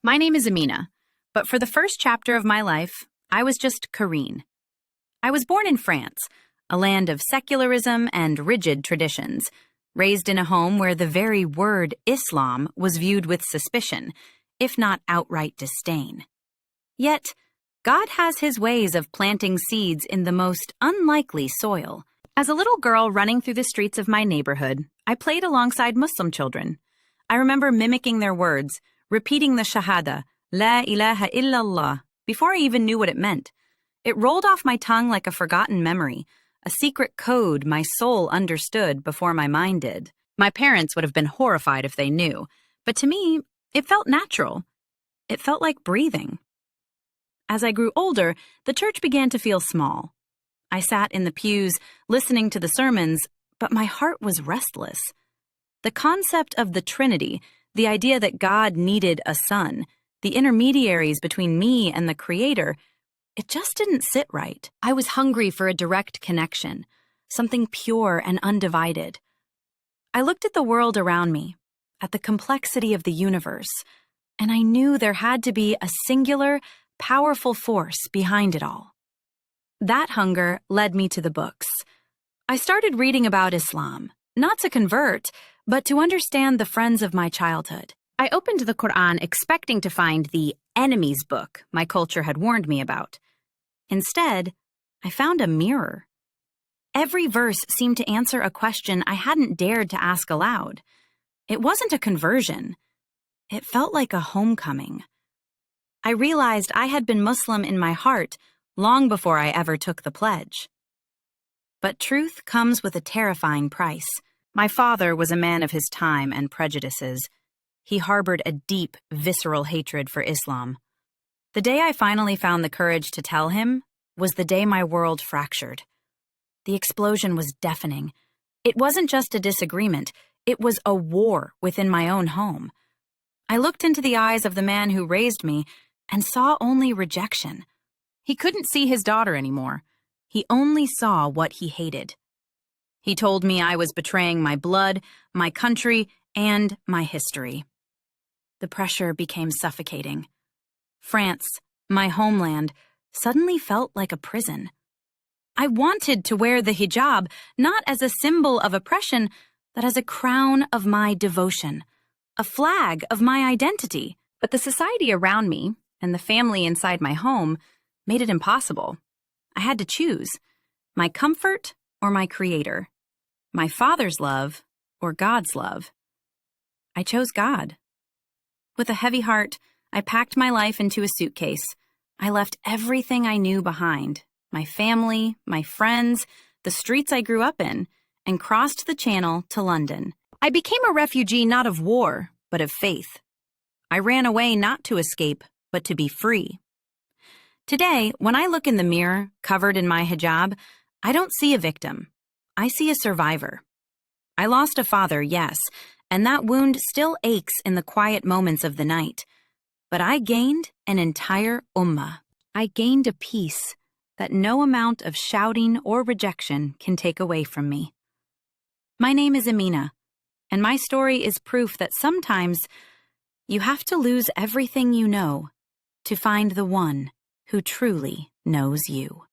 My name is Amina, but for the first chapter of my life, I was just Karine. I was born in France, a land of secularism and rigid traditions, raised in a home where the very word Islam was viewed with suspicion, if not outright disdain. Yet, God has his ways of planting seeds in the most unlikely soil. As a little girl running through the streets of my neighborhood, I played alongside Muslim children. I remember mimicking their words, repeating the Shahada, La ilaha illallah, before I even knew what it meant. It rolled off my tongue like a forgotten memory, a secret code my soul understood before my mind did. My parents would have been horrified if they knew, but to me, it felt natural. It felt like breathing. As I grew older, the church began to feel small. I sat in the pews, listening to the sermons, but my heart was restless. The concept of the Trinity, the idea that God needed a son, the intermediaries between me and the Creator, it just didn't sit right. I was hungry for a direct connection, something pure and undivided. I looked at the world around me, at the complexity of the universe, and I knew there had to be a singular, powerful force behind it all. That hunger led me to the books. I started reading about Islam, not to convert, but to understand the friends of my childhood. I opened the Qur'an expecting to find the enemy's book my culture had warned me about. Instead, I found a mirror. Every verse seemed to answer a question I hadn't dared to ask aloud. It wasn't a conversion. It felt like a homecoming. I realized I had been Muslim in my heart long before I ever took the pledge. But truth comes with a terrifying price. My father was a man of his time and prejudices. He harbored a deep, visceral hatred for Islam. The day I finally found the courage to tell him was the day my world fractured. The explosion was deafening. It wasn't just a disagreement, it was a war within my own home. I looked into the eyes of the man who raised me and saw only rejection. He couldn't see his daughter anymore. He only saw what he hated. He told me I was betraying my blood, my country, and my history. The pressure became suffocating. France, my homeland, suddenly felt like a prison. I wanted to wear the hijab, not as a symbol of oppression, but as a crown of my devotion, a flag of my identity. But the society around me and the family inside my home made it impossible. I had to choose my comfort or my Creator, my Father's love or God's love. I chose God. With a heavy heart, I packed my life into a suitcase. I left everything I knew behind, my family, my friends, the streets I grew up in, and crossed the Channel to London. I became a refugee not of war, but of faith. I ran away not to escape, but to be free. Today, when I look in the mirror, covered in my hijab, I don't see a victim. I see a survivor. I lost a father, yes, and that wound still aches in the quiet moments of the night. But I gained an entire ummah. I gained a peace that no amount of shouting or rejection can take away from me. My name is Amina, and my story is proof that sometimes you have to lose everything you know to find the one who truly knows you.